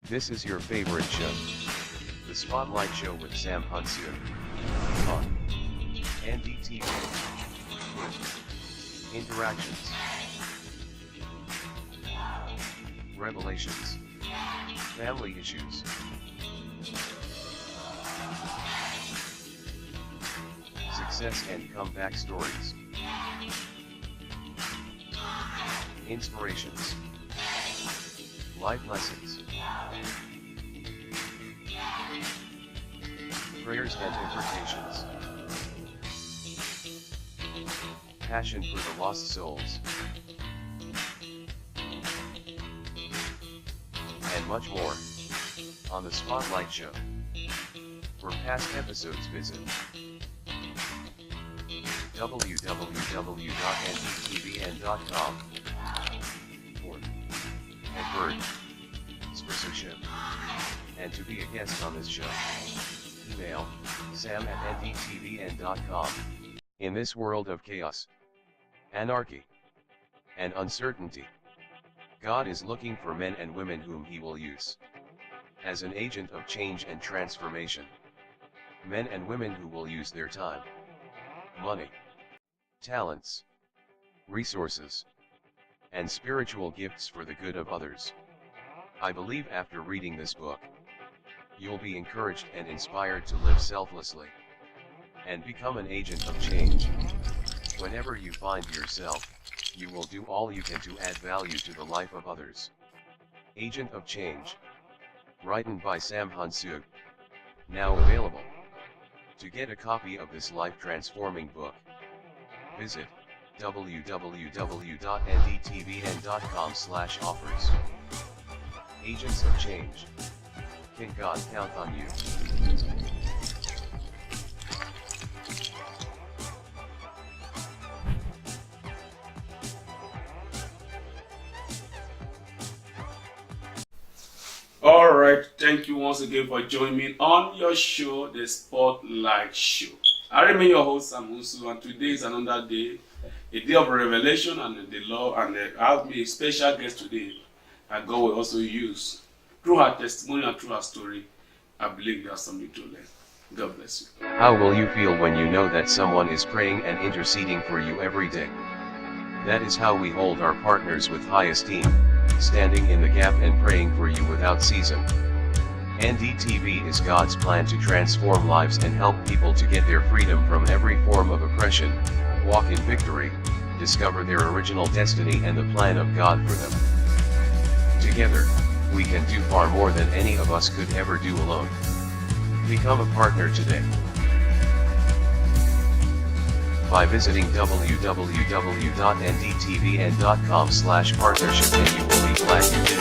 This is your favorite show, The Spotlight Show with Sam Hunsu on NDTV. Interactions, revelations, family issues, success and comeback stories, inspirations, life lessons, prayers and imprecations, passion for the lost souls, and much more, on The Spotlight Show. For past episodes visit www.ndtvn.com for Edward sponsorship and to be a guest on this show. Email sam@ndtvn.com. In this world of chaos, anarchy, and uncertainty, God is looking for men and women whom He will use as an agent of change and transformation. Men and women who will use their time, money, talents, resources, and spiritual gifts for the good of others. I believe after reading this book, you'll be encouraged and inspired to live selflessly and become an agent of change. Whenever you find yourself, you will do all you can to add value to the life of others. Agent of Change. Written by Sam Hunsu. Now available. To get a copy of this life-transforming book, visit www.ndtvn.com/offers. Agents of Change. Can God count on you? Alright, thank you once again for joining me on your show, The Spotlight Show. I remain your host, Sam Hunsu, and today is another day, a day of revelation and the law, and I have me a special guest today that God will also use. Through her testimony and through her story, I believe there's something to learn. God bless you. How will you feel when you know that someone is praying and interceding for you every day? That is how we hold our partners with high esteem, standing in the gap and praying for you without ceasing. NDTV is God's plan to transform lives and help people to get their freedom from every form of oppression, walk in victory, discover their original destiny and the plan of God for them. Together, we can do far more than any of us could ever do alone. Become a partner today by visiting www.ndtvn.com/partnership, and you will be glad you did.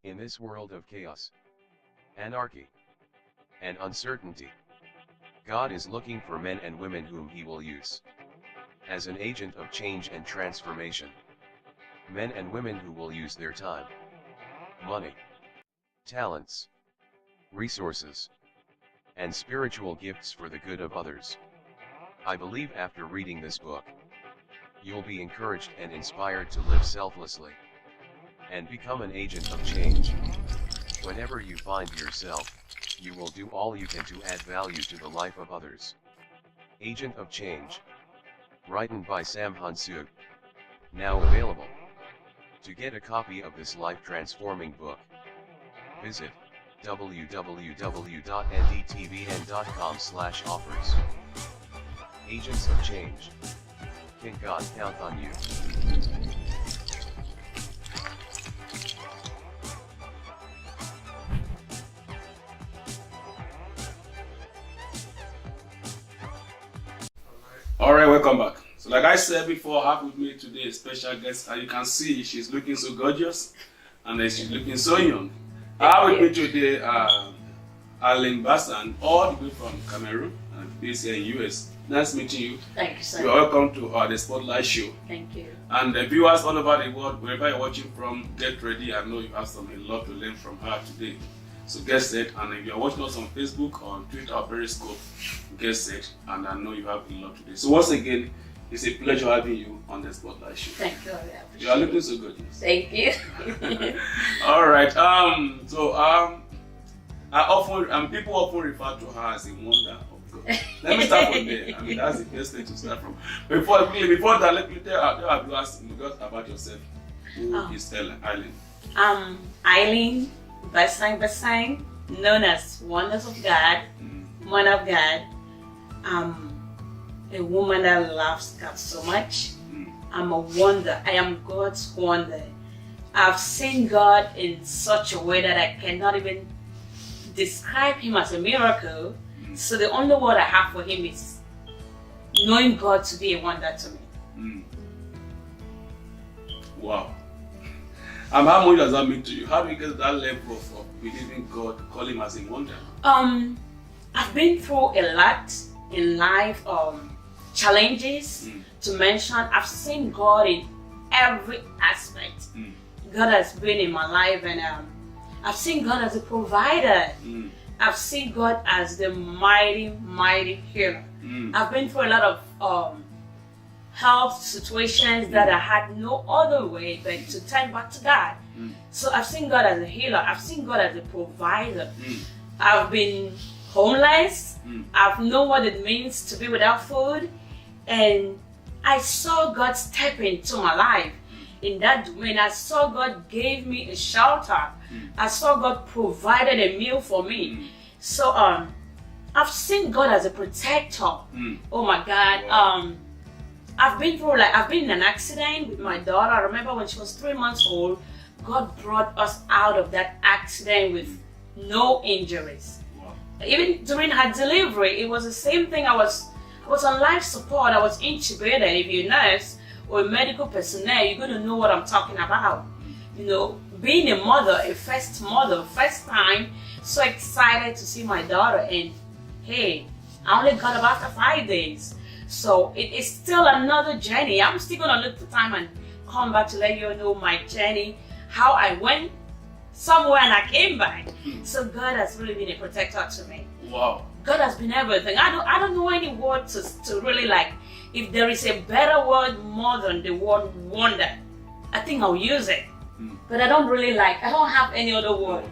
In this world of chaos, anarchy, and uncertainty, God is looking for men and women whom He will use as an agent of change and transformation. Men and women who will use their time, money, talents, resources, and spiritual gifts for the good of others. I believe after reading this book, you'll be encouraged and inspired to live selflessly and become an agent of change. Whenever you find yourself, you will do all you can to add value to the life of others. Agent of Change. Written by Sam Hunsu. Now available. To get a copy of this life-transforming book, visit www.ndtvn.com/offers. Agents of Change. Can God count on you? Alright, welcome back. So like I said before, I have with me today a special guest. As you can see, she's looking so gorgeous and she's looking so young. I have with me today EILEEN, BASSANG, all the way from Cameroon and based here in US. Nice meeting you. Thank you, sir. You're welcome to the Spotlight Show. Thank you. And the viewers all over the world, wherever you're watching from, get ready. I know you have a lot to learn from her today. So get set. And if you're watching us on Facebook, on Twitter, or Periscope, get set. And I know you have a lot today. So once again, it's a pleasure having you on the Spotlight Show. Thank you. I appreciate You are looking so good. Thank you. All right. People often refer to her as a wonder of God. Let me start from there. I mean, that's the best place to start from. Before that, let me tell our viewers about yourself. Who is EILEEN? EILEEN, BASSANG, known as Wonders of God, Woman of God. A woman that loves God so much. I'm a wonder. I am God's wonder. I've seen God in such a way that I cannot even describe Him as a miracle. So the only word I have for Him is knowing God to be a wonder to me. Wow. And how much does that mean to you? How do you get to that level of believing God, call Him as a wonder? I've been through a lot in life. Challenges to mention. I've seen God in every aspect. God has been in my life, and I've seen God as a provider. I've seen God as the mighty healer. I've been through a lot of health situations that I had no other way but to turn back to God. So I've seen God as a healer. I've seen God as a provider. I've been homeless. I've known what it means to be without food. And I saw God step into my life in that domain. I saw God gave me a shelter. I saw God provided a meal for me. So I've seen God as a protector. Oh my God. Wow. I've been in an accident with my daughter. I remember when she was 3 months old, God brought us out of that accident with no injuries. Wow. Even during her delivery, it was the same thing. I was on life support. I was intubated. If you're a nurse or a medical personnel, you're going to know what I'm talking about. You know, being a mother, first time, so excited to see my daughter. And hey, I only got about after 5 days. So it is still another journey. I'm still going to look for time and come back to let you know my journey, how I went somewhere and I came back. So God has really been a protector to me. Wow. God has been everything. I don't know any word to really like. If there is a better word more than the word wonder, I think I'll use it. But I don't have any other word.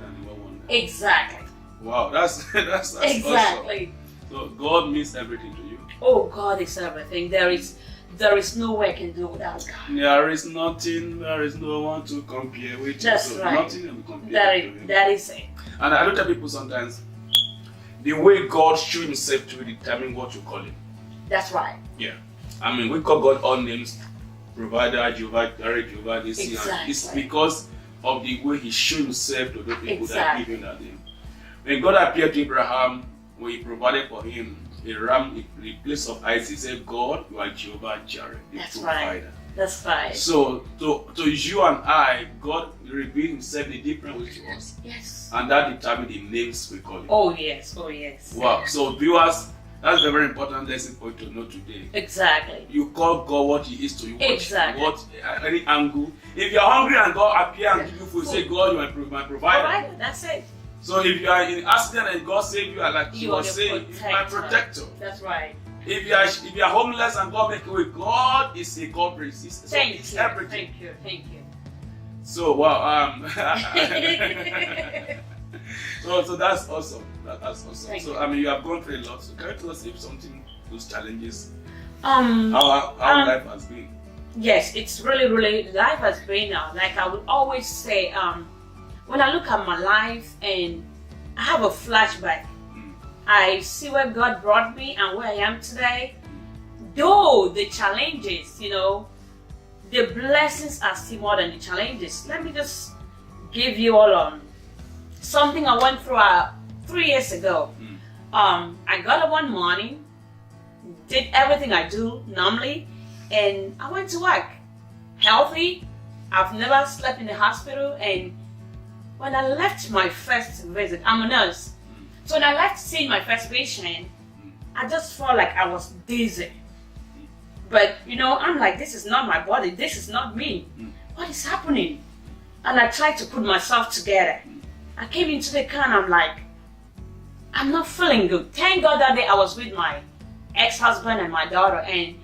Exactly. Wow, that's exactly. Awesome. So God means everything to you. Oh, God is everything. There is no way I can do without God. There is no one to compare with. That's so right. Nothing can compare to Him. That is it. And I don't tell people sometimes, the way God shows Himself to determine what you call Him. That's right. Yeah. I mean, we call God all names, provider, Jehovah, Jehovah, Nissi. Exactly. It's because of the way He shows Himself to those people that give Him that name. When God appeared to Abraham, when He provided for him a ram in the place of Isaac, He said, God, you are Jehovah Jireh, the provider. Right. That's right. So to you and I, God revealed Himself in a different way to us. Yes. And that determined the names we call Him. Oh yes. Wow. So viewers, that's a very important lesson for you to know today. Exactly. You call God what He is to you. Exactly. Any angle. If you're hungry and God appears and give you food, say, God, you are my provider. That's it. So if you are in accident and God saved you, like you was saying, He's my protector. That's right. If you are homeless and God make a way, God is a God resist. So Thank you. Everything. Thank you. So wow, so that's awesome. That's awesome. Thank so you. I mean, you have gone through a lot. So can you tell us if something, those challenges, How life has been? Yes, it's really life has been like I would always say, when I look at my life and I have a flashback, I see where God brought me and where I am today. Though the challenges, the blessings are still more than the challenges. Let me just give you all something I went through 3 years ago. I got up one morning, did everything I do normally, and I went to work. Healthy. I've never slept in the hospital, and when I left my first visit, I'm a nurse. So when I left seeing my first patient, I just felt like I was dizzy. But you know, I'm like, this is not my body, this is not me. What is happening? And I tried to put myself together. I came into the car and I'm like, I'm not feeling good. Thank God that day I was with my ex-husband and my daughter, and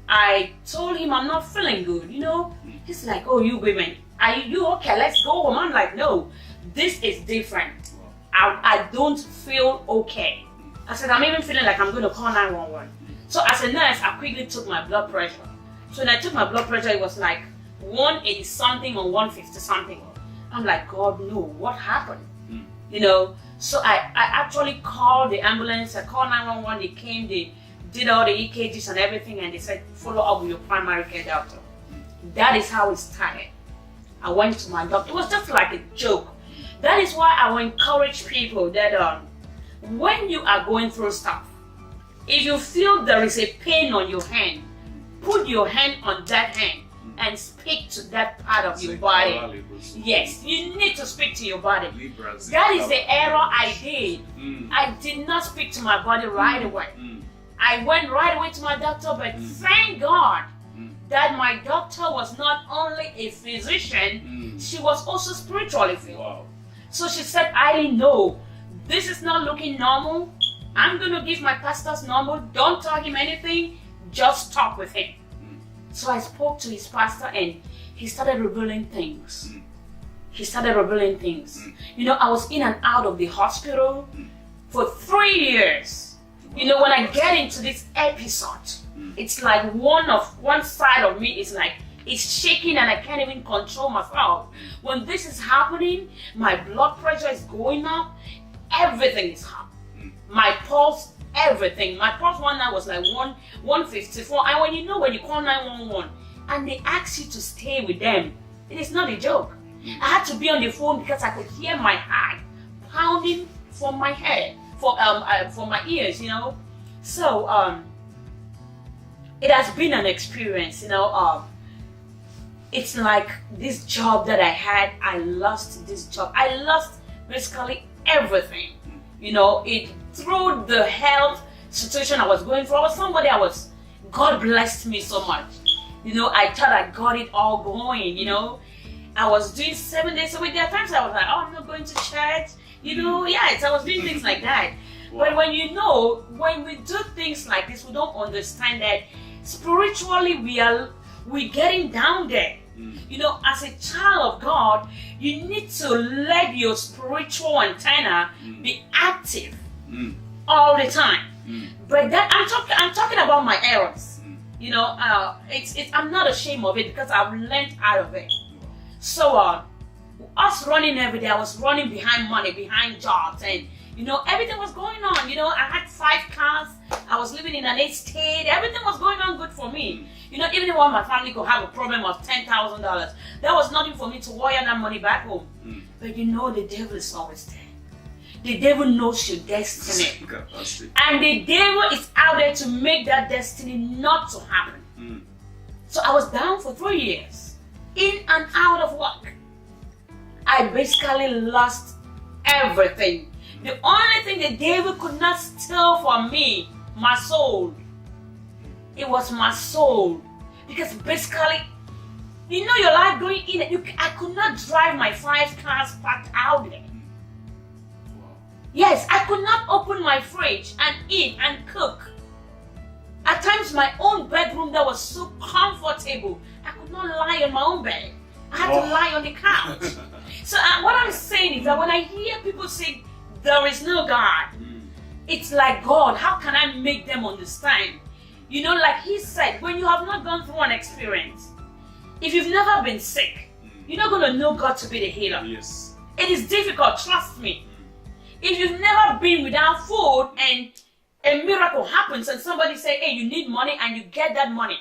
I told him I'm not feeling good, you know. He's like, oh, you women, are you okay? Let's go home. I'm like, no, this is different. I don't feel okay. I said, I'm even feeling like I'm going to call 911. So as a nurse, I quickly took my blood pressure. So when I took my blood pressure, it was like 180 something or 150 something. I'm like, God, no, what happened? You know, so I actually called the ambulance. I called 911. They came, they did all the EKGs and everything, and they said, follow up with your primary care doctor. That is how it started. I went to my doctor. It was just like a joke. That is why I will encourage people that when you are going through stuff, if you feel there is a pain on your hand, put your hand on that hand and speak to that part of your body. Yes, you need to speak to your body. That is the error I did. I did not speak to my body right away. I went right away to my doctor, but thank God that my doctor was not only a physician, she was also spiritually filled. Wow. So she said, EILEEN, no, this is not looking normal. I'm going to give my pastor's number. Don't tell him anything. Just talk with him. So I spoke to his pastor and he started revealing things. He started revealing things. You know, I was in and out of the hospital for 3 years. You know, when I get into this episode, it's like one side of me is like, it's shaking and I can't even control myself. When this is happening, my blood pressure is going up, everything is up. My pulse, everything. My pulse one night was like 154. And when you call 911 and they ask you to stay with them, it is not a joke. I had to be on the phone because I could hear my heart pounding from my head, from my ears, you know. So it has been an experience, you know. It's like this job that I had, I lost this job. I lost basically everything. You know, through the health situation I was going through, God blessed me so much. You know, I thought I got it all going, you know. I was doing 7 days a week. There are times I was like, oh, I'm not going to church. You know, yes, I was doing things like that. Wow. But when we do things like this, we don't understand that spiritually we're getting down there. You know, as a child of God, you need to let your spiritual antenna be active all the time. But that I'm talking about my errors. You know, I'm not ashamed of it because I've learned out of it. So us running every day, I was running behind money, behind jobs, and you know, everything was going on. You know, I had 5 cars, I was living in an estate, everything was going on good for me. You know, even when my family could have a problem of $10,000, that was nothing for me to wire that money back home. But you know, the devil is always there. The devil knows your destiny. And the devil is out there to make that destiny not to happen. So I was down for 3 years, in and out of work. I basically lost everything. The only thing the devil could not steal from me, my soul. It was my soul. Because basically, you know, your life going in, I could not drive my 5 cars parked out there. Yes, I could not open my fridge and eat and cook. At times, my own bedroom that was so comfortable, I could not lie on my own bed. I had to lie on the couch. So what I'm saying is that when I hear people say, there is no God, it's like, God, how can I make them understand? You know, like he said, when you have not gone through an experience, if you've never been sick, you're not going to know God to be the healer. Yes. It is difficult, trust me. If you've never been without food and a miracle happens and somebody say, hey, you need money, and you get that money,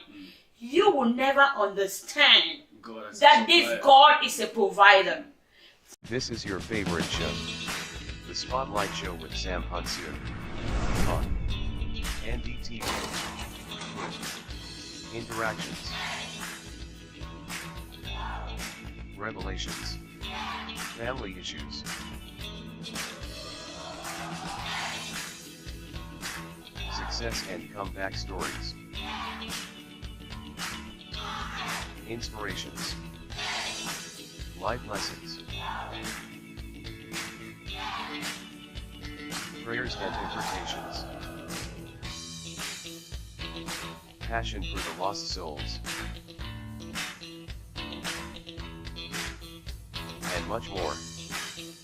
you will never understand that this God is a provider. This is your favorite show, The Spotlight Show with Sam Hunsu on NDTV. Interactions, revelations, family issues, success and comeback stories. Inspirations. Life lessons. Prayers and interpretations. Passion for the lost souls. And much more.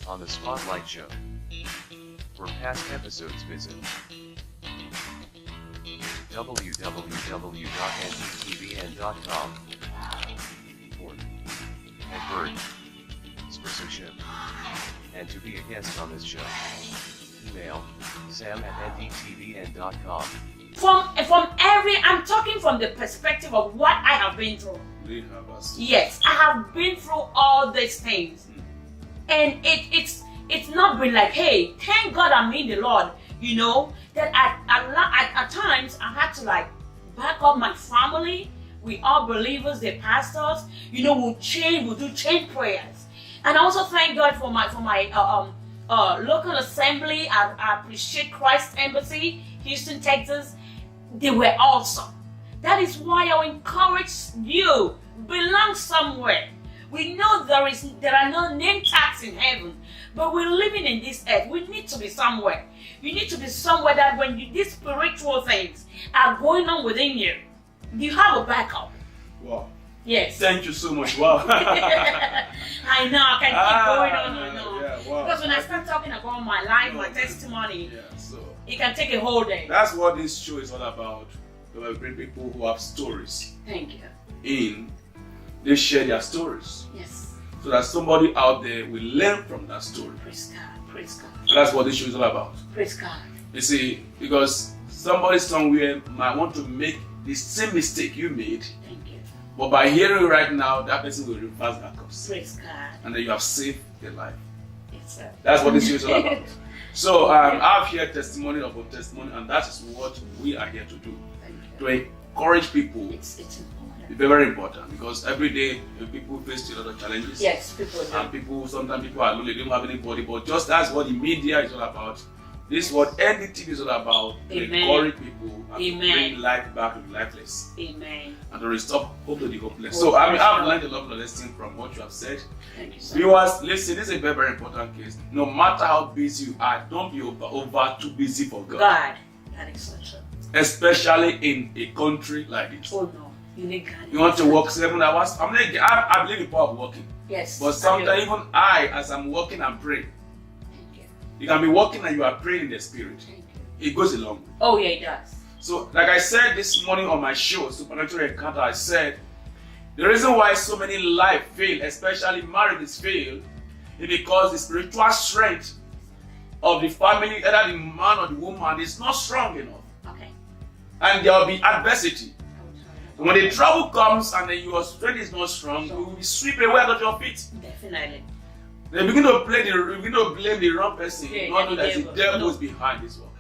On the Spotlight Show. For past episodes visit www.ndtvn.com. For and Bird sponsorship. And to be a guest on this show. Email sam@ndtvn.com. I'm talking from the perspective of what I have been through. Yes, I have been through all these things. And it's not been like, hey, thank God I'm in the Lord, you know, that at times I had to like back up my family. We are believers, they're pastors, you know, we'll do chain prayers. And I also thank God for my local assembly. I appreciate Christ Embassy, Houston, Texas. They were awesome. That is why I encourage you, belong somewhere. We know there are no name tags in heaven, but we're living in this earth. We need to be somewhere. You need to be somewhere that when these spiritual things are going on within you, you have a backup. Wow. Yes. Thank you so much. Wow. I know, I can keep going on and on. Yeah, wow. Because when I start talking about my life, my testimony, it can take a whole day. That's what this show is all about. There are great people who have stories. Thank you. They share their stories. Yes. So that somebody out there will learn from that story. Praise God. Praise God. So that's what this show is all about. Praise God. You see, because somebody somewhere might want to make the same mistake you made. Thank you. But by hearing right now, that person will reverse that course. Praise God. And then you have saved their life. Yes, sir. That's what this show is all about. So I've heard testimony upon testimony, and that is what we are here to do. To encourage people. It's important. It's very important, because every day people face a lot of challenges. Yes, people do. And sometimes people are lonely, they don't have anybody. But just that's what the media is all about. This is what NDTV is all about. To encourage people and to bring life back to the lifeless. Amen. And to restore hope to the hopeless. So I've learned a lot of lessons from what you have said. Thank you, sir. Viewers, listen, this is a very, very important case. No matter how busy you are, don't be over too busy for God. God. That is so true. Especially in a country like this. Oh no. You need God. You want to work 7 hours? I believe in the power of working. Yes. But sometimes even as I'm working, I'm praying. Thank you. You can be working and you are praying in the spirit. Thank you. It goes a long way. Oh yeah, it does. So, like I said this morning on my show, Supernatural Encounter, I said, the reason why so many lives fail, especially marriages fail, is because the spiritual strength of the family, either the man or the woman, is not strong enough. Okay. And there will be adversity. When the trouble comes and then your strength is not strong, you will be swept away out of your feet. Definitely. They begin to blame the wrong person, not know that the devil is behind this work.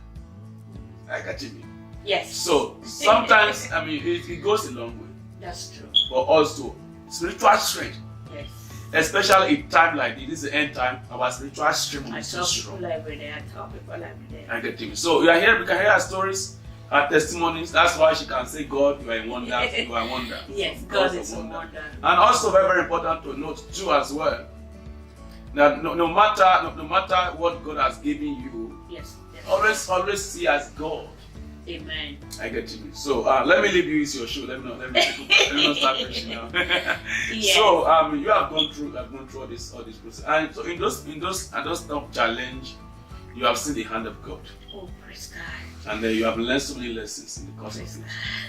I got you. Yes. So sometimes it goes a long way. That's true. But also spiritual strength. Yes. Especially in time like this is the end time, our spiritual strength will be so strong. I tell people every day. I get you. So we can hear our stories, our testimonies. That's why she can say, God, you are a wonder. You are a wonder. Yes, God is a wonder. And also very, very important to note too as well. Now, no matter what God has given you, yes. always see as God. Amen. I get you. So let me leave you with your show. Let me not start preaching now. Yes. So you have gone through all this process, and so in those tough challenge, you have seen the hand of God. Oh, praise God. And you have learned so many lessons in the course of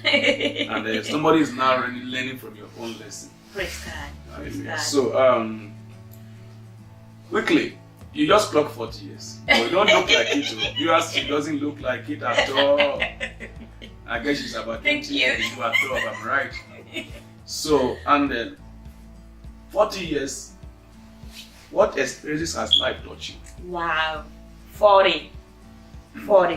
it. And somebody is now really learning from your own lesson. Praise God. Praise God. So quickly, you just clocked 40 years. But you don't look like it. She doesn't look like it at all. I guess she's about 20 years at all, I'm right. So, and then 40 years, what experiences has life taught you? Wow. 40. What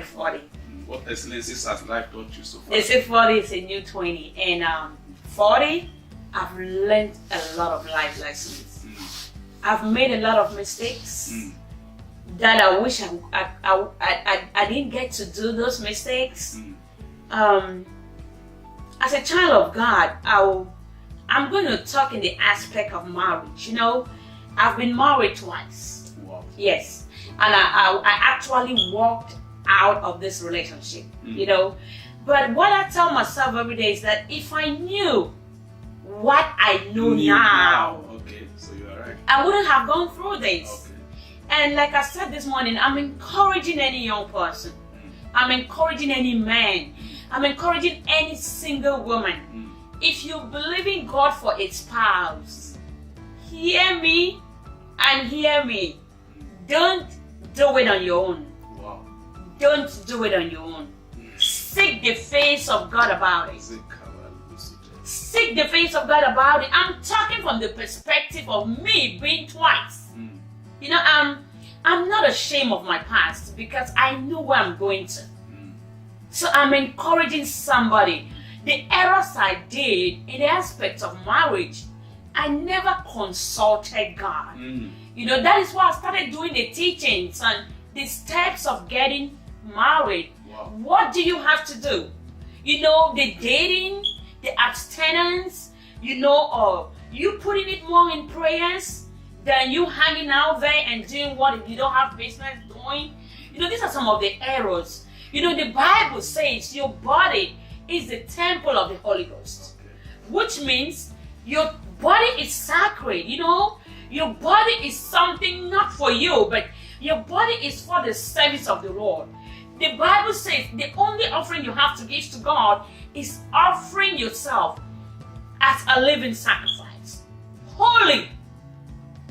experiences has life taught you so far? They say 40 is a new 20. And 40, I've learned a lot of life lessons. I've made a lot of mistakes, that I wish I didn't get to do those mistakes. As a child of God, I'm going to talk in the aspect of marriage. You know, I've been married twice. Wow. Yes. And I actually walked out of this relationship, you know. But what I tell myself every day is that if I knew what I know now, okay, so you're right. I wouldn't have gone through this. Okay. And like I said this morning, I'm encouraging any young person. I'm encouraging any man. I'm encouraging any single woman. If you believe in God for a spouse, hear me and hear me. Don't do it on your own. Wow. Don't do it on your own. Seek the face of God about it. Seek the face of God about it. I'm talking from the perspective of me being twice. You know, I'm not ashamed of my past because I know where I'm going to. So I'm encouraging somebody. The errors I did in the aspect of marriage, I never consulted God. You know, that is why I started doing the teachings and the steps of getting married. Wow. What do you have to do? You know, the dating, the abstinence, you know, or you putting it more in prayers than you hanging out there and doing what you don't have business doing. You know, these are some of the errors. You know, the Bible says your body is the temple of the Holy Ghost, which means your body is sacred. You know, your body is something not for you, but your body is for the service of the Lord. The Bible says the only offering you have to give to God is offering yourself as a living sacrifice, holy.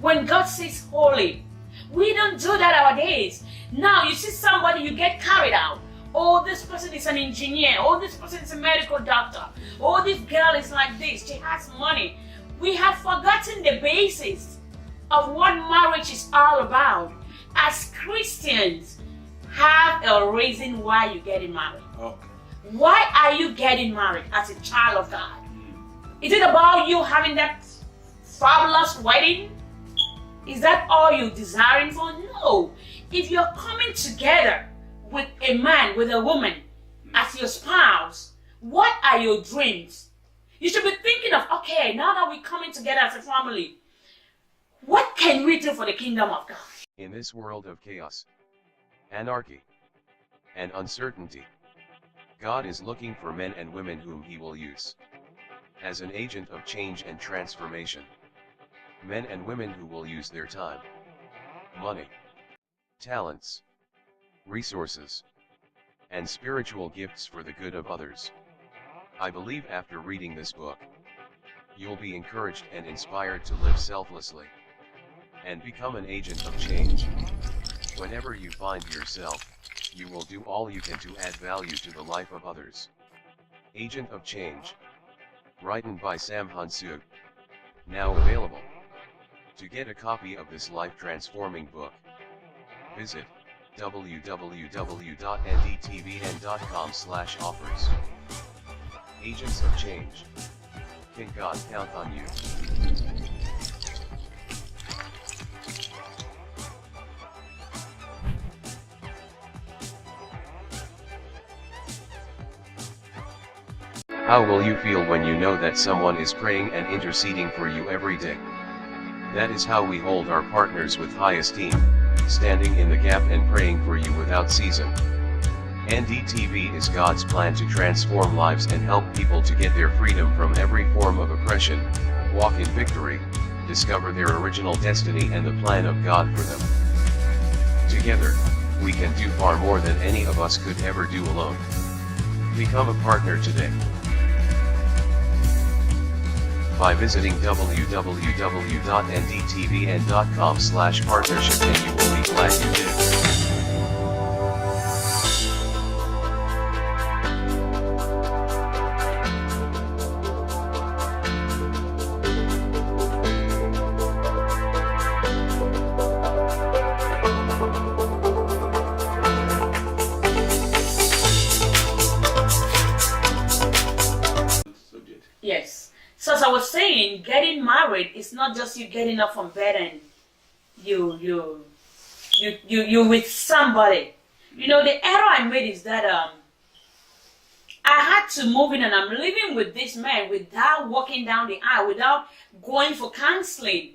When God says holy, we don't do that nowadays. Now you see somebody, you get carried out. Oh, this person is an engineer. Oh, this person is a medical doctor. Oh, this girl is like this. She has money. We have forgotten the basis of what marriage is all about. As Christians, have a reason why you're getting married. Okay. Why are you getting married as a child of God? Is it about you having that fabulous wedding? Is that all you're desiring for? No. If you're coming together with a man, with a woman, as your spouse, what are your dreams? You should be thinking of, okay, now that we're coming together as a family, what can we do for the kingdom of God? In this world of chaos, anarchy, and uncertainty, God is looking for men and women whom He will use as an agent of change and transformation. Men and women who will use their time, money, talents, resources, and spiritual gifts for the good of others. I believe after reading this book, you'll be encouraged and inspired to live selflessly and become an agent of change. Whenever you find yourself, you will do all you can to add value to the life of others. Agent of Change. Written by Sam Hunsug. Now available. To get a copy of this life-transforming book, visit www.ndtvn.com/offers. Agents of Change. Can God count on you? How will you feel when you know that someone is praying and interceding for you every day? That is how we hold our partners with high esteem, standing in the gap and praying for you without season. NDTV is God's plan to transform lives and help people to get their freedom from every form of oppression, walk in victory, discover their original destiny and the plan of God for them. Together, we can do far more than any of us could ever do alone. Become a partner today by visiting www.ndtvn.com/partnership, and you will be glad you did. Yes. So as I was saying, getting married is not just you getting up from bed and you you with somebody. You know, the error I made is that I had to move in and I'm living with this man without walking down the aisle, without going for counseling,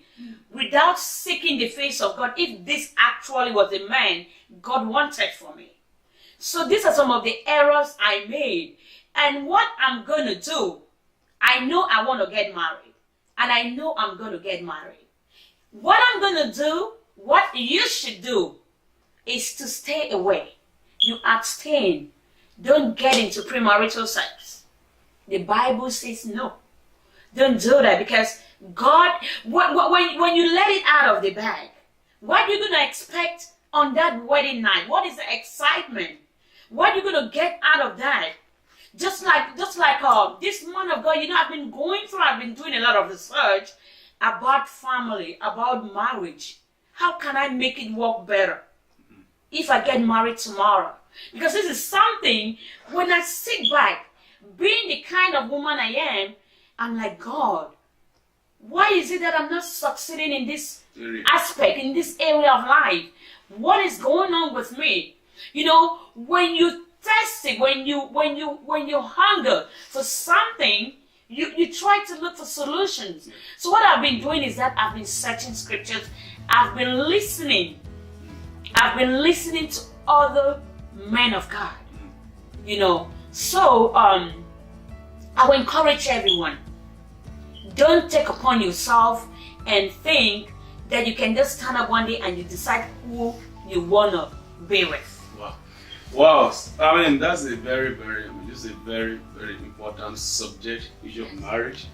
without seeking the face of God, if this actually was the man God wanted for me. So these are some of the errors I made. And what I'm going to do, I know I want to get married. And I know I'm going to get married. What I'm going to do, what you should do, is to stay away. You abstain. Don't get into premarital sex. The Bible says no. Don't do that, because God, when you let it out of the bag, what are you going to expect on that wedding night? What is the excitement? What are you going to get out of that? Just like this man of God, you know, I've been doing a lot of research about family, about marriage. How can I make it work better if I get married tomorrow? Because this is something, when I sit back, being the kind of woman I am, I'm like, God, why is it that I'm not succeeding in this aspect, in this area of life? What is going on with me? You know, when you thirsty, when you hunger for something, you try to look for solutions. So what I've been doing is that I've been searching scriptures. I've been listening to other men of God. You know, so I will encourage everyone. Don't take upon yourself and think that you can just stand up one day and you decide who you wanna be with. Wow, I mean, that's a very, very important subject, issue of marriage,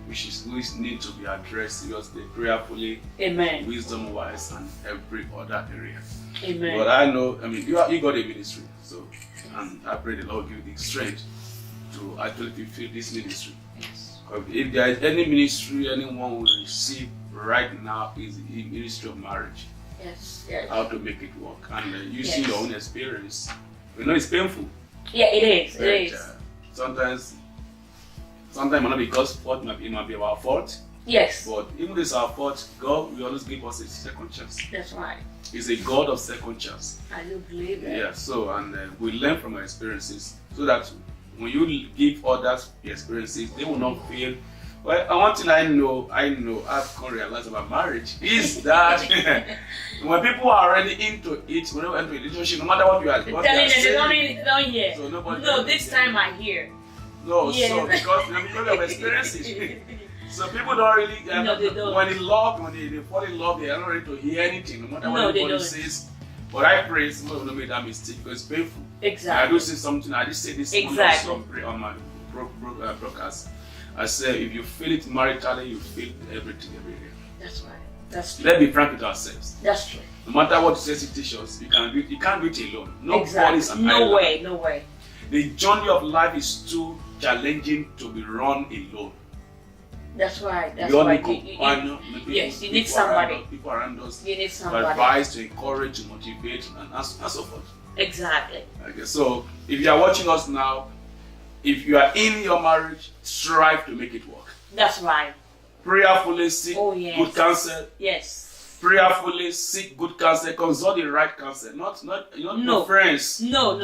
which need to be addressed seriously, prayerfully, Amen, wisdom-wise, and every other area. Amen. But I know, I mean, you got a ministry, so, and I pray the Lord give you the strength to actually fulfill this ministry. Yes. If there is any ministry anyone will receive right now, is the ministry of marriage. Yes, yes. How to make it work, and using Yes. your own experience. You know, it's painful. Yeah, it is. But, It is. Sometimes it might not be God's fault, it might be our fault. Yes. But even if it's our fault, God will always give us a second chance. That's right. He's a God of second chance. I do believe that. Yeah, so, and we learn from our experiences so that when you give others the experiences, they will not feel. Well, one thing I know, I've come to realize about marriage is that when people are already into it, when they enter a relationship, no matter what you are saying, They don't hear. so nobody. No, this time I hear. No, Yes. so because of experiences. So people don't really, No, they don't. when they fall in love, they are not ready to hear anything, no matter No, what they anybody don't. says. But I pray somebody will not make that mistake because it's painful. Exactly. I do say something, I did say this Exactly. on my broadcast. I say if you feel it maritally, you feel everything everywhere. That's right. That's true. Let's be frank with ourselves. That's true. No matter what society teaches us, you can't do it alone. Nobody is an No island. way. No way. The journey of life is too challenging to be run alone. That's right. That's We all why need companion, yes, you need people around somebody. us, people around us You need to somebody. advise, to encourage, to motivate, and so forth. Exactly. Okay, so if you are watching us now, if you are in your marriage, strive to make it work. That's right. Prayerfully seek Oh, yes. good counsel. Yes. Prayerfully seek good counsel. Consult the right counsel, not your friends. No.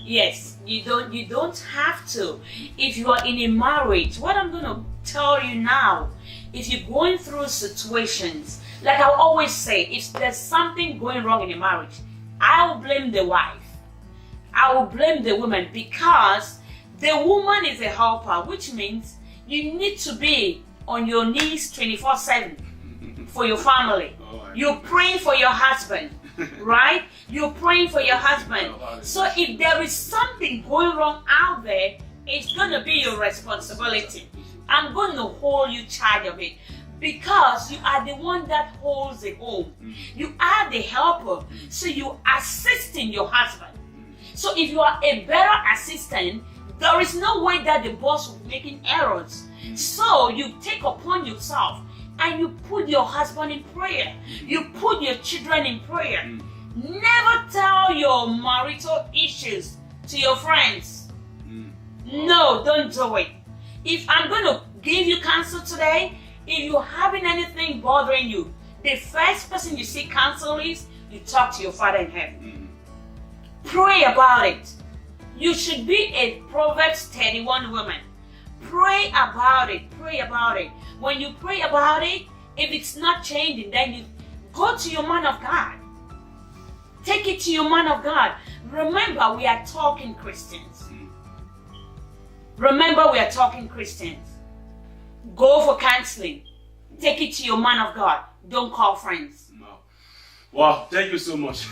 Yes, you don't have to. If you are in a marriage, what I'm gonna tell you now, if you're going through situations, like I always say, if there's something going wrong in a marriage, I will blame the wife. I will blame the woman, because the woman is a helper, which means you need to be on your knees 24/7 for your family. You're praying for your husband, right? You're praying for your husband. So if there is something going wrong out there, it's going to be your responsibility. I'm going to hold you charge of it, because you are the one that holds the home. You are the helper, so you assisting your husband. So if you are a better assistant, there is no way that the boss will be making errors. So you take upon yourself and you put your husband in prayer. You put your children in prayer. Never tell your marital issues to your friends. No, don't do it. If I'm going to give you counsel today, if you're having anything bothering you, the first person you seek counsel is you talk to your Father in heaven. Mm. Pray about it. You should be a Proverbs 31 woman. Pray about it. Pray about it. When you pray about it, if it's not changing, then you go to your man of God. Take it to your man of God. Remember, we are talking Christians. Remember, we are talking Christians. Go for counseling. Take it to your man of God. Don't call friends. No. Wow, thank you so much.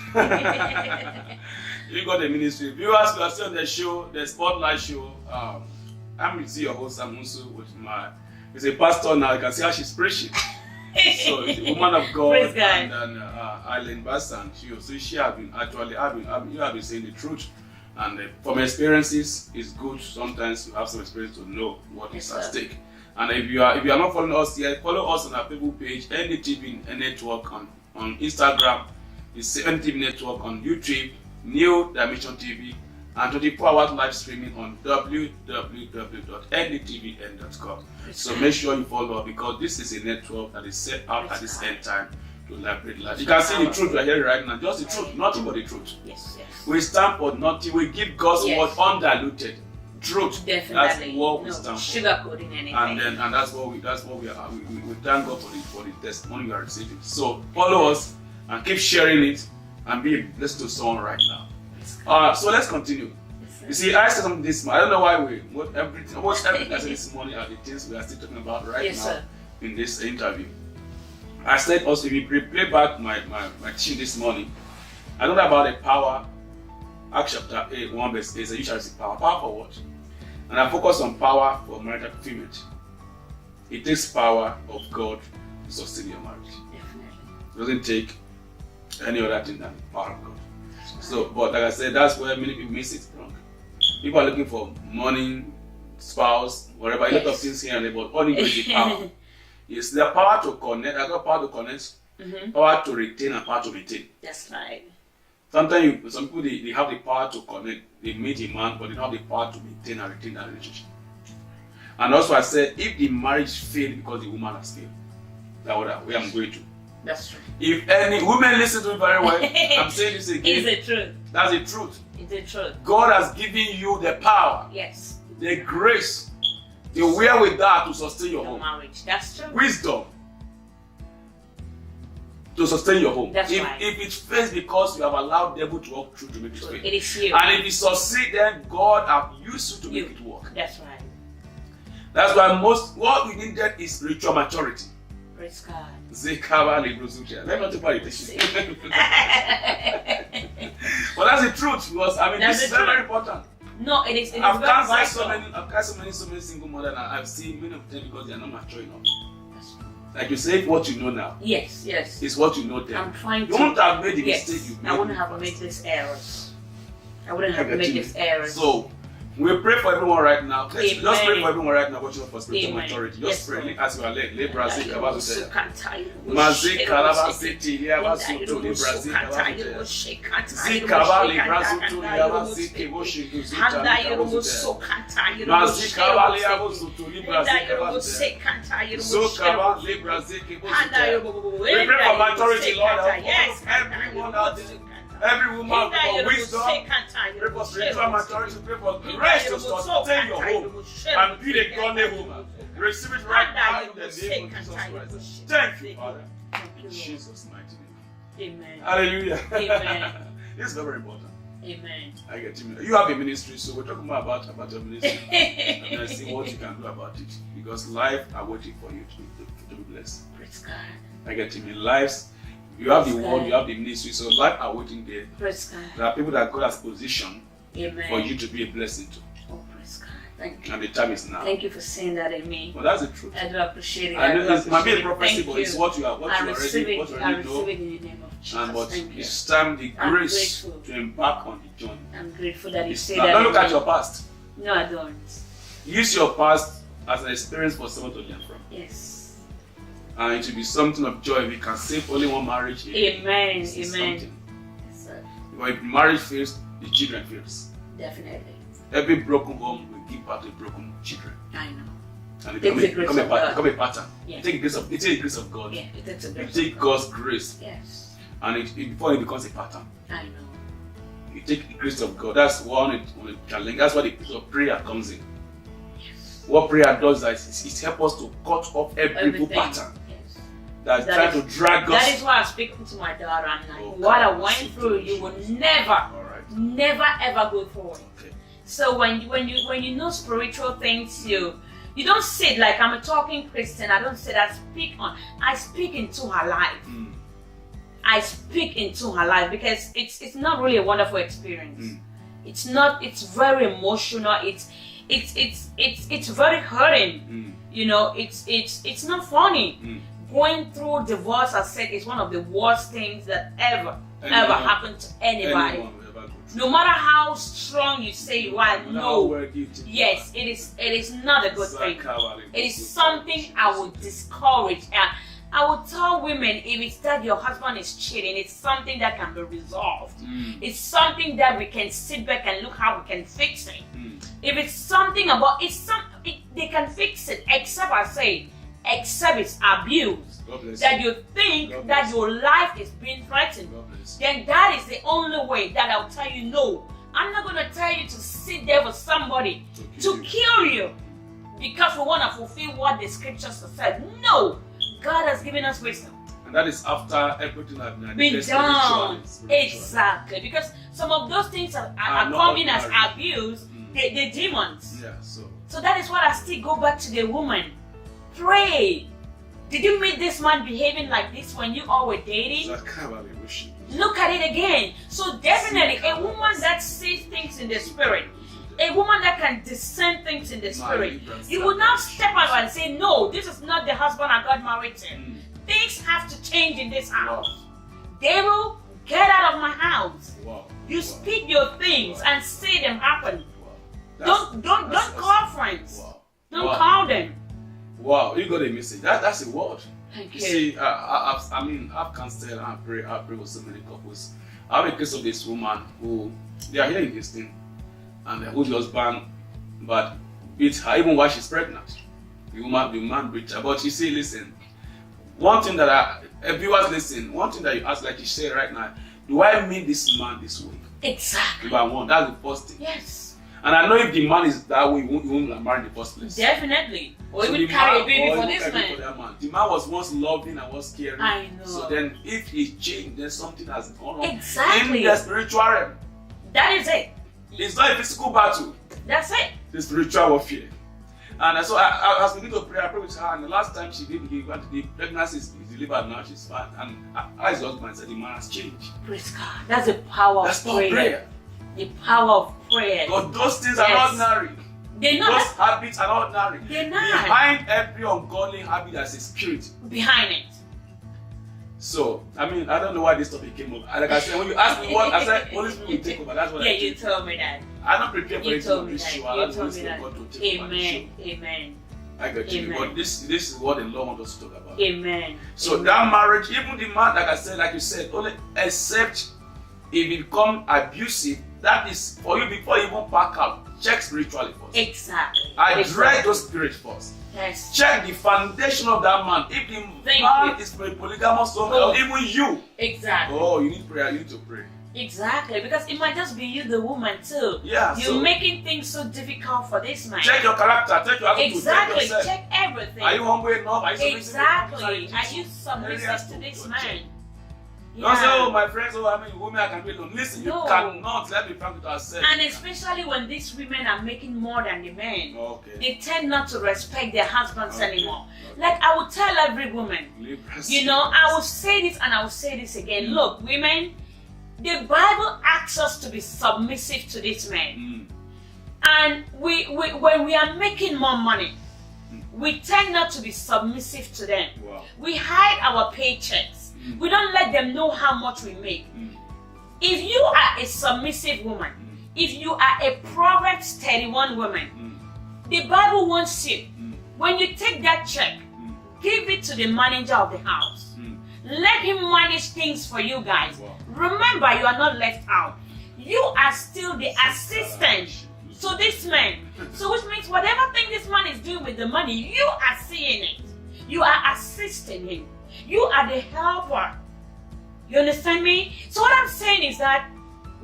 You got the ministry. Viewers, we are still on the show, the Spotlight Show. I'm with your host, Samusu, with he's a pastor now. You can see how she's preaching. So, it's a woman of God, Praise God. and EILEEN BASSANG. She has been actually, you have been saying the truth. And from experiences, it's good sometimes you have some experience to know what is at stake. And if you are not following us yet, follow us on our Facebook page, NDTV Network on Instagram, it's NDTV Network on YouTube, New Dimension TV, and 24 hours live streaming on www.ndtvn.com. So make sure you follow because this is a network that is set up at this end time to liberate life. You can see the truth we are hearing right now, just the truth, nothing but the truth. Yes, yes. We stand for nothing, we give God's word undiluted. Truth. Definitely. That's what we stand for. Sugarcoating anything. And that's what we are. We thank God for the testimony we are receiving. So follow us and keep sharing it and be blessed to someone right now. So let's continue. You see, I said something this morning. I don't know why everything I said this morning are the things we are still talking about right now in this interview. I said also, if you play back my teaching this morning, I know about the power. Acts chapter 8, 1 verse 8 says, you shall receive power. Power for what? And I focus on power for marital fulfillment. It takes power of God to sustain your marriage. Definitely. It doesn't take any other thing than the power of God. So, but like I said, that's where many people miss it wrong. People are looking for money, spouse, whatever, a lot of things here and there, but all you need is the power. It's the power to connect. I got power to connect, power to retain, and power to maintain. That's right. Sometimes some people they have the power to connect, they meet a man, but they don't have the power to maintain and retain that relationship. And also I said, if the marriage failed because the woman has failed, that's what I'm going to. That's true. If any women listen to me very well, I'm saying this again. It's the truth. That's the truth. It's the truth. God has given you the power, Yes. the grace, the wherewithal to sustain your home. Marriage. That's true. Wisdom to sustain your home. That's if right. it fails because you have allowed the devil to walk through to make it fail. It is you. And if it succeeds, then God have used you to make it work. That's right. That's why what we needed is spiritual maturity. Praise God. Let me not take politician. But that's the truth because this is very, very important. No, it is. I've counseled so many single mothers and I've seen many of them because they are not mature enough. Like you say, what you know now. Yes, yes. It's what you know then. I'm trying to. You won't have made the mistake you made. I wouldn't have made this errors. I wouldn't have made this errors. So, we pray for everyone right now. Let's just pray for everyone right now watching for spiritual Amen. maturity. Just Yes, pray as you are led. Le Brazil, Kabazu, Mazi Kalaba City, Yabasu, to Le Brazil, Kabazu, Zikaba, Le Brazil, to Yabasu, Kiboshi, Mazi Kabali, Yabasu, to Le Brazil, Kabazu, Zokaba, Le Brazil, Kiboshi. We pray for maturity, Lord. Yes, everyone out there. Every woman for wisdom, pray for spiritual maturity, pray for grace to sustain your home and be a godly woman. Receive it right now in the name of Jesus Christ. Thank you, Father. In Jesus' mighty name. Amen. Hallelujah. Amen. It's very important. Amen. I get you. You have a ministry, so we're talking more about your ministry. And I see what you can do about it. Because life are waiting for you to be blessed. Praise God. I get you. In lives, you have the word, you have the ministry, so life are waiting there. Praise God. There are people that God has positioned for you Amen. to be a blessing to. Oh, praise God. Thank you. And the time is now. Thank you for saying that in me. Well, that's the truth. I do appreciate it. I know it might be a appreciate it. prophecy, Thank but you. it's what you are, I receive it. I already receive know. it in the name of Jesus. And but Thank you. it's time the I'm grace grateful. to embark on the journey. I'm grateful that you say Now, that. don't look in at me. your past. No, I don't. Use your past as an experience for someone to learn from. Yes. And it will be something of joy. We can save only one marriage. Amen. This is Amen. something. Yes, sir. But if marriage fails, the children fails. Definitely. Every broken home will give back to broken children. I know. And it Take the become grace of God. a pattern. Yeah. It takes the grace of God. Yeah, it takes a You grace take of God. God's grace Yes. and before it becomes a pattern. I know. You take the grace of God. That's one challenge. That's why the place of prayer comes in. What prayer does is it helps us to cut off every evil pattern that's trying to drag us. That is why I'm speaking to my daughter. I'm like, what I went through, you will never ever go through it. Okay. So when you know spiritual things, you don't sit like I'm a talking Christian. I don't sit. I speak into her life. I speak into her life because it's not really a wonderful experience. It's not. It's very emotional. It's very hurting. You know, it's not funny. Going through divorce, I said, is one of the worst things that ever happened to anybody. No matter how strong you say you are, no. Yes, it is not a good thing. It is something I would discourage. And I would tell women, if it's that your husband is cheating, it's something that can be resolved. It's something that we can sit back and look how we can fix it. If it's something about they can fix it, except it's abuse. That you think that your life is being threatened. Then that is the only way that I'll tell you no. I'm not going to tell you to sit there with somebody to kill you because we want to fulfill what the scriptures have said. No, God has given us wisdom. And that is after everything has been done. Exactly, because some of those things are coming as abuse. They're demons. Yeah, so that is what I still go back to the woman. Pray. Did you meet this man behaving like this when you all were dating? Look at it again. So definitely a woman that sees things in the spirit, a woman that can discern things in the spirit, you will not step out and say, no, this is not the husband I got married to. Things have to change in this house. Devil, get out of my house. You speak your things and see them happen. Don't call friends. Don't call them. Wow, you got a message. That's a word. Thank you. You see, I've counseled and I pray with so many couples. I have a case of this woman who they are hearing this thing, and whose husband but beat her even while she's pregnant. The man beat her. But you see, listen, one thing that viewers listen, one thing that you ask, like you say right now, do I meet this man this way? Exactly. Number one, that's the first thing. Yes. And I know if the man is that way, he won't have married in the first place. Definitely. Or he would carry a baby for this man. The man was once loving and was caring. I know. So then if he changed, then something has gone on. Exactly. In the spiritual realm. That is it. It's not a physical battle. That's it. It's spiritual warfare. And so I was beginning to pray. I prayed with her, and the last time she did, the pregnancy is delivered now, she's fine. And as the husband said, the man has changed. Praise God. That's the power of prayer. The power of prayer. But those things are ordinary. They're not. Those habits are ordinary. They're not. Behind every ungodly habit, there's a spirit. Behind it. So, I don't know why this topic came up. Like I said, when you asked me what, I said, Holy Spirit will take over. That's what I you told me that. I'm not prepared for it on this show. You told me that. Amen. I got you. But this is what the Lord wants us to talk about. Amen. So that marriage, even the man, like I said, like you said, only except if it become abusive, that is for you before you even pack out. Check spiritually first. Exactly. Address those spirits first. Yes. Check the foundation of that man. If the man is polygamous or even you. Exactly. Oh, you need prayer. You need to pray. Exactly, because it might just be you, the woman, too. Yeah. You're making things so difficult for this man. Check your character. Check your attitude. Exactly. Check everything. Are you hungry enough? Are you submissive? Exactly. Are you submissive to this man? Don't say, oh, my friends, women, I can be alone. Listen, you cannot. Let me frank with ourselves. And especially when these women are making more than the men, they tend not to respect their husbands anymore. Like I would tell every woman, I will say this and I will say this again. Look, women, the Bible asks us to be submissive to this man. And when we are making more money, we tend not to be submissive to them. We hide our paychecks. We don't let them know how much we make. If you are a submissive woman, if you are a Proverbs 31 woman, the Bible wants you, when you take that check, give it to the manager of the house. Let him manage things for you guys. Remember, you are not left out. You are still the assistant to this man. So which means whatever thing this man is doing with the money, you are seeing it. You are assisting him. You are the helper. You understand me? So what I'm saying is that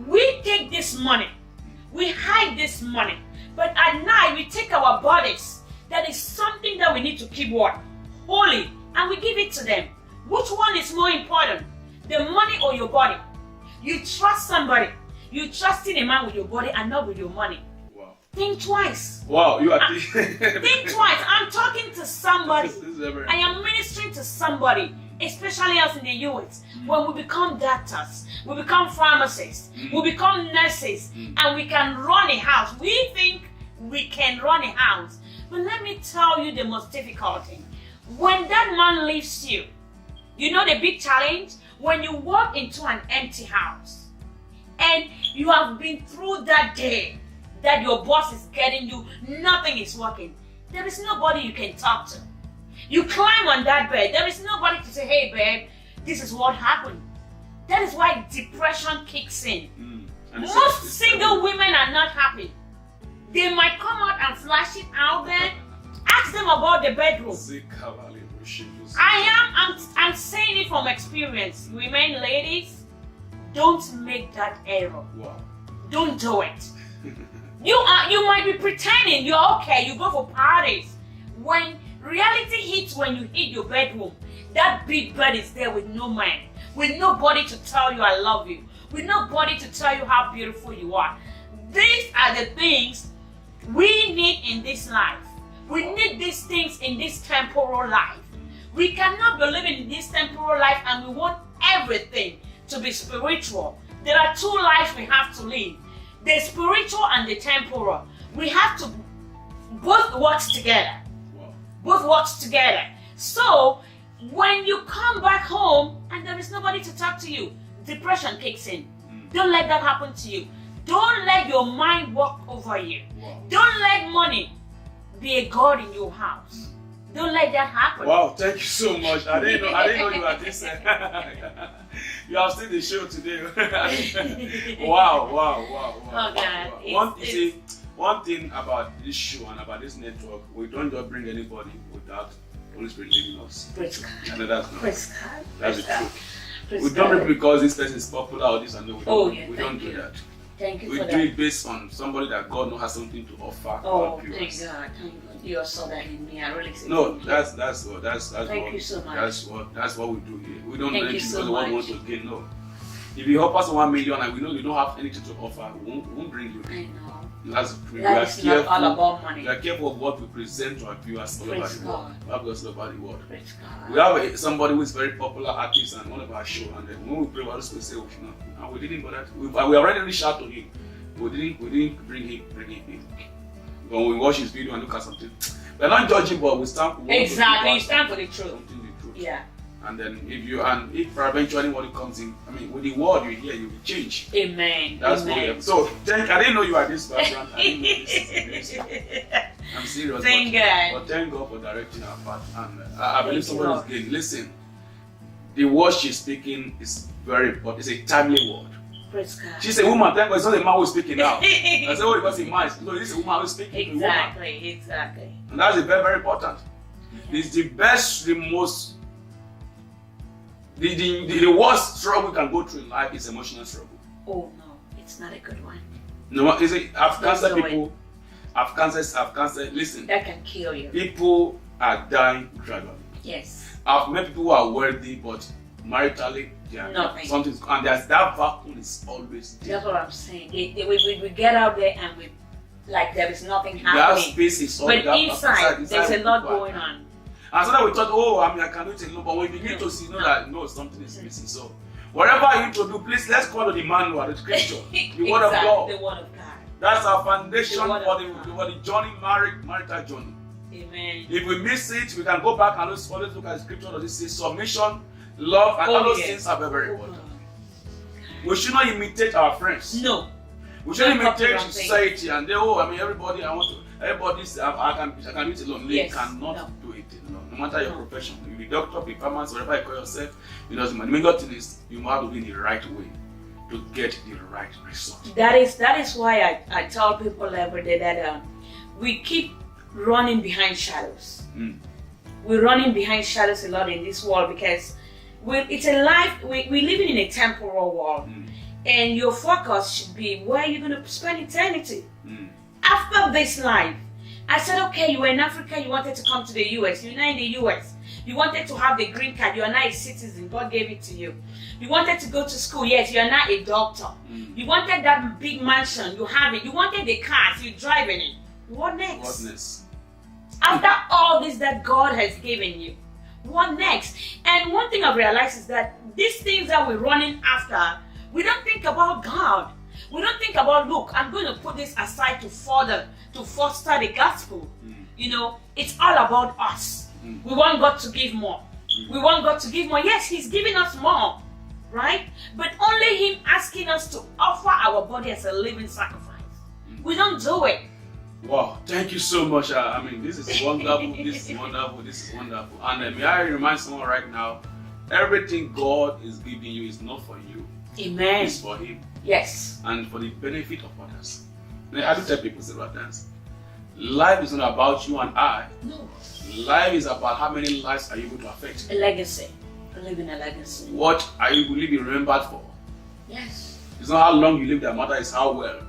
we take this money, we hide this money, but at night we take our bodies. That is something that we need to keep what? Holy, and we give it to them. Which one is more important? The money or your body? You trust somebody. You trust in a man with your body and not with your money. Wow. Think twice. Wow, you are Think twice. I'm talking to somebody. I am ministering to somebody, especially us in the US. When we become doctors, we become pharmacists, we become nurses, and we can run a house. We think we can run a house. But let me tell you the most difficult thing. When that man leaves you, you know the big challenge? When you walk into an empty house and you have been through that day that your boss is getting you, nothing is working. There is nobody you can talk to. You climb on that bed, there is nobody to say, hey babe, this is what happened. That is why depression kicks in. Most single women are not happy. They might come out and flash it out there. Ask them about the bedroom. I'm saying it from experience. Women, ladies, don't make that error. Wow. Don't do it. You might be pretending you're okay. You go for parties. When reality hits, when you hit your bedroom, that big bed is there with no man, with nobody to tell you I love you, with nobody to tell you how beautiful you are. These are the things we need in this life. We need these things in this temporal life. We cannot be living in this temporal life and we want everything to be spiritual. There are two lives we have to live. The spiritual and the temporal. We have to both work together. Wow. Both work together. So when you come back home and there is nobody to talk to you, depression kicks in. Don't let that happen to you. Don't let your mind walk over you. Wow. Don't let money be a god in your house. Don't let that happen. Wow, thank you so much. I didn't know you were this. You have seen the show today. Wow. Oh God. One thing about this show and about this network, we don't just bring anybody without Holy Spirit leading us. Praise God. And that's Praise God. That's the Praise truth. We God. don't bring because this person is popular or this and that. We don't do that. Thank you We for do that. it based on somebody that God knows has something to offer. Oh, to thank us. God. Thank God. You saw that in me. I really see. No, that's what Thank you so much. That's what we do here. We don't do Thank you anything so because we want much. to gain. No. If you help us 1 million and we know you don't have anything to offer, we won't bring you. I know. We That are is not all careful. about money. We are careful of what we present to our viewers all over Praise the world. God. We have us all over the world. Praise God. We have somebody who is very popular artist and one of our show, and then when we pray, we say, oh, no, and we didn't bother. We already reached out to him. We didn't bring him in. When we watch his video and look at something, we're not judging, but we stand. Exactly, you stand for the truth. Something the truth. Yeah. And then if eventually anybody comes in, I mean, with the word you hear, you will change. Amen. That's Amen. what. So I didn't know you are this background. I didn't know this. I'm serious. Thank God. But thank God for directing our path. And I believe you, somebody Lord. is getting. Listen, the word she's speaking is very important. It's a timely word. Praise God. She's a woman. Thank God it's not a man who's speaking now. I said, oh, it was a man. No, this is a woman who's speaking. Exactly. And that's very, very important. It's the best, the most. The worst struggle we can go through in life is emotional struggle. Oh no, it's not a good one. No, is it? I've cancer do people. I've cancer. Listen, That can kill you. people are dying gradually. Yes. I've met people who are wealthy, but maritally, they are Nothing. something, and there's that vacuum is always there. That's what I'm saying. We get out there and we like there is nothing That happening. space is all But that inside, there's a people lot are going dying. on. And so that we thought, oh, I can do it alone. But when we begin to see, that no, something is missing. So, whatever you need to do, please let's go to the manual, the scripture, the word of God. The word of God. That's our foundation The for word of God. the journey, marital journey. Amen. If we miss it, we can go back and always look at the scripture. Does it say submission, love, and all those yes. things are very, very important. We should not imitate our friends. No. We shouldn't Don't copy imitate wrong things. society and they, everybody, everybody's, I can do it alone. You Yes. cannot do it alone. No matter your profession, you be doctor, be pharmacist, whatever you call yourself, it doesn't matter. The main thing is you have to be in the right way to get the right result. That is why I tell people every day that we keep running behind shadows. We're running behind shadows a lot in this world because It's a life, we're living in a temporal world. And your focus should be where you're going to spend eternity. After this life, I said, okay, you were in Africa, you wanted to come to the US, you're now in the US. You wanted to have the green card, you are now a citizen, God gave it to you. You wanted to go to school, yes, you are now a doctor. You wanted that big mansion, you have it. You wanted the cars, you're driving it. What next? What next? After all this that God has given you, what next? And one thing I've realized is that these things that we're running after, we don't think about God. We don't think about, look, I'm going to put this aside to foster the gospel. You know, it's all about us. We want God to give more. We want God to give more. Yes, He's giving us more, right? But only Him asking us to offer our body as a living sacrifice. We don't do it. Wow, thank you so much. I mean, this is wonderful. This is wonderful. This is wonderful. And may I remind someone right now, everything God is giving you is not for you. Amen. It's for Him. Yes. And for the benefit of others. And I do tell people about that. Life is not about you and I. No. Life is about how many lives are you able to affect. A legacy. Living a legacy. What are you will you be remembered for? Yes. It's not how long you live that matters, it's how well.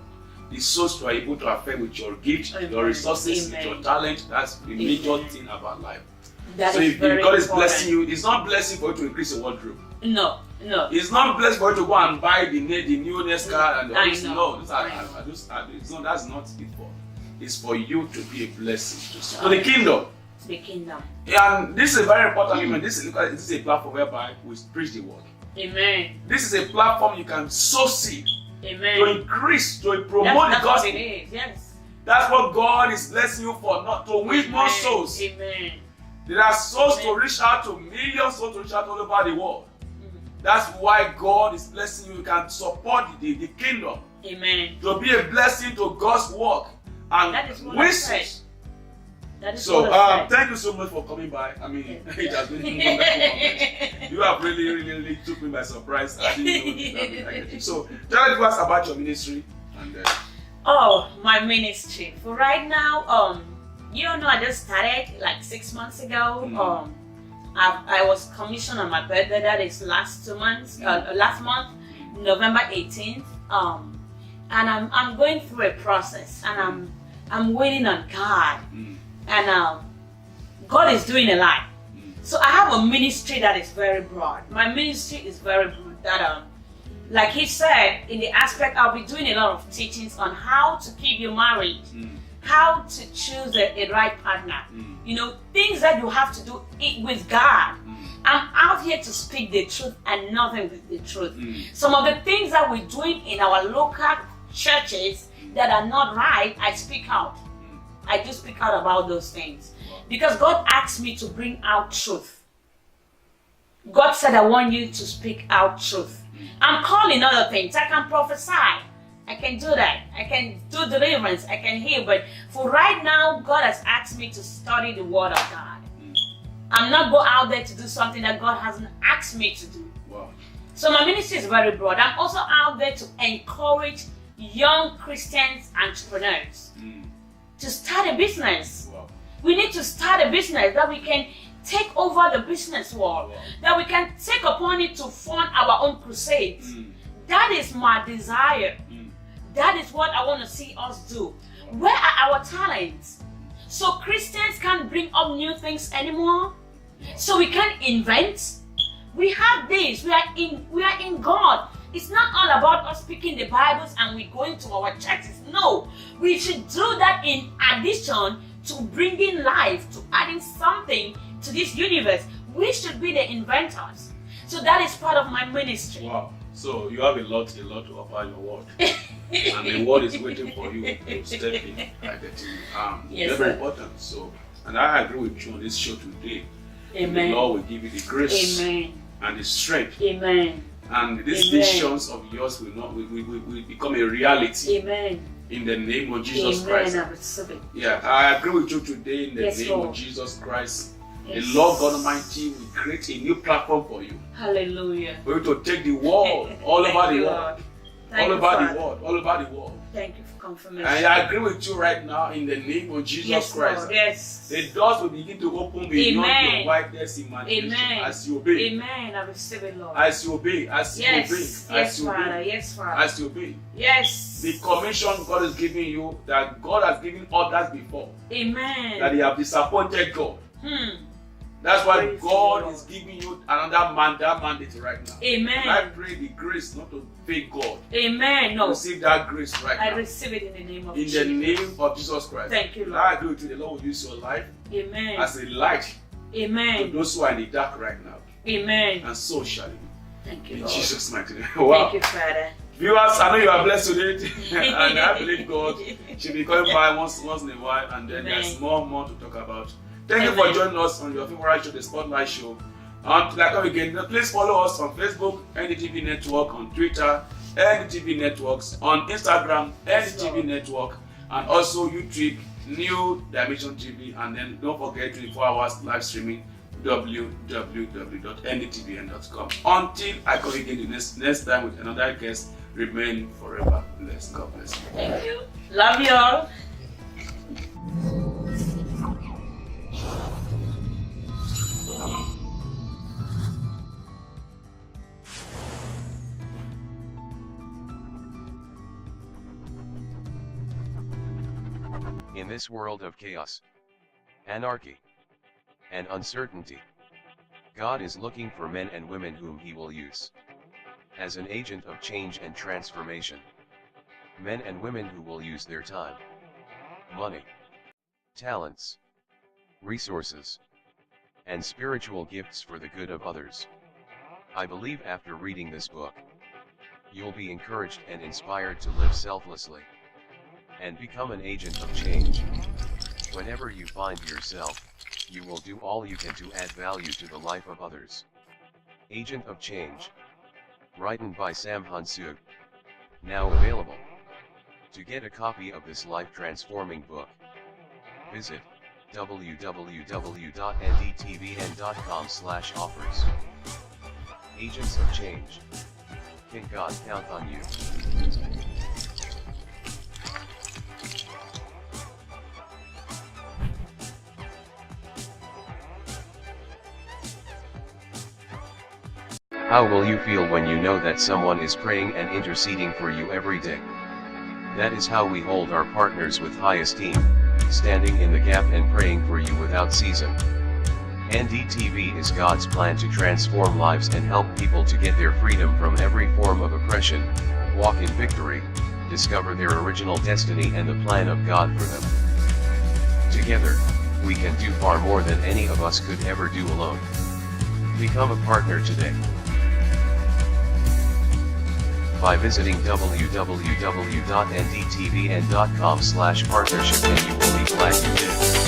The souls you are able to affect with your gift, your resources, with your talent. That's the major thing about life. That so is if very God is important. blessing you, it's not blessing for you to increase your wardrobe. No. It's not blessed for you to go and buy the newest car and all this. No, that's not it for. It's for you to be a blessing to the kingdom. The kingdom. And this is a very important element. This is a platform whereby we preach the word. Amen. This is a platform you can sow seed. Amen. To increase, to promote the gospel. What it is. Yes. That's what God is blessing you for, not to win more souls. Amen. There are souls to reach out to, millions souls to reach out all over the world. That's why God is blessing you. You can support the kingdom. Amen. To be a blessing to God's work and that is what wishes. So thank you so much for coming by. I mean, it has been wonderful. You have really took me by surprise. I didn't know. So tell us about your ministry and oh, my ministry. For right now, you know, I just started like 6 months ago. I was commissioned on my birthday. That is last month, November 18th. And I'm going through a process, and I'm waiting on God. And God is doing a lot. So I have a ministry that is very broad. My ministry is very broad. That like he said, in the aspect, I'll be doing a lot of teachings on how to keep your marriage, how to choose a right partner. You know, things that you have to do with God. I'm out here to speak the truth and nothing but the truth. Some of the things that we're doing in our local churches that are not right, I speak out. I do speak out about those things. Because God asked me to bring out truth. God said, I want you to speak out truth. I'm calling other things. I can prophesy. I can do that. I can do deliverance. I can heal. But for right now, God has asked me to study the Word of God. I'm not going out there to do something that God hasn't asked me to do. Wow. So my ministry is very broad. I'm also out there to encourage young Christians, entrepreneurs to start a business. Wow. We need to start a business that we can take over the business world, that we can take upon it to fund our own crusades. That is my desire. That is what I want to see us do. Where are our talents? So Christians can't bring up new things anymore. So we can't invent. We have this. We are in God. It's not all about us speaking the Bibles and we going to our churches. No, we should do that in addition to bringing life, to adding something to this universe. We should be the inventors. So that is part of my ministry. Wow. So you have a lot to offer your word. And the word is waiting for you to step in. Yes, very important. So, and I agree with you on this show today. Amen. The Lord will give you the grace and the strength. Amen. And these visions of yours will become a reality. Amen. In the name of Jesus Christ. I receive it. Yeah, I agree with you today in the name of Jesus Christ. The Lord God Almighty will create a new platform for you. Hallelujah. For you to take the world all over the world. Thank all you, over the Father. world, all over the world. Thank you for confirmation. And I agree with you right now in the name of Jesus Yes, Christ. Lord. Yes. The doors will begin to open beyond Amen. your wildest imagination Amen. as you obey. Amen. I receive it, Lord. As you obey, as you Yes. obey, Yes, as you Father. obey, Yes, Father. as you obey. Yes. The commission God is giving you, that God has given others before, Amen. that they have disappointed God. Hmm. That's why Praise God the is giving you another mandate right now. Amen. I pray the grace not to fake God. Amen. No. Receive that grace right I now. receive it in the name of In Jesus. the name of Jesus Christ. Thank you, Lord. I agree with you. The Lord will use your life Amen. as a light to Amen. those who are in the dark right now. Amen. And so shall it Thank be. you, In Lord. Jesus' mighty name. Wow. Thank you, Father. Viewers, I know you are blessed today. And I believe God should be coming by once in a while. And then there's more to talk about. Thank you for joining us on your favorite show, the Spotlight Show. And like again, please follow us on Facebook, NDTV Network, on Twitter, NDTV Networks, on Instagram, NDTV Network, and also YouTube, New Dimension TV, and then don't forget 24 hours live streaming, www.ndtvn.com. Until I come again the next time with another guest, remain forever blessed. God bless you. Thank you. Love you all. In this world of chaos, anarchy, and uncertainty, God is looking for men and women whom He will use as an agent of change and transformation. Men and women who will use their time, money, talents, resources, and spiritual gifts for the good of others. I believe after reading this book, you'll be encouraged and inspired to live selflessly and become an agent of change. Whenever you find yourself, you will do all you can to add value to the life of others. Agent of Change. Written by Sam Hansug. Now available. To get a copy of this life-transforming book, visit www.ndtvn.com/offers. Agents of Change. Can God count on you? How will you feel when you know that someone is praying and interceding for you every day? That is how we hold our partners with high esteem, standing in the gap and praying for you without season. NDTV is God's plan to transform lives and help people to get their freedom from every form of oppression, walk in victory, discover their original destiny and the plan of God for them. Together, we can do far more than any of us could ever do alone. Become a partner today by visiting www.ndtvn.com/partnership, and you will be glad you did.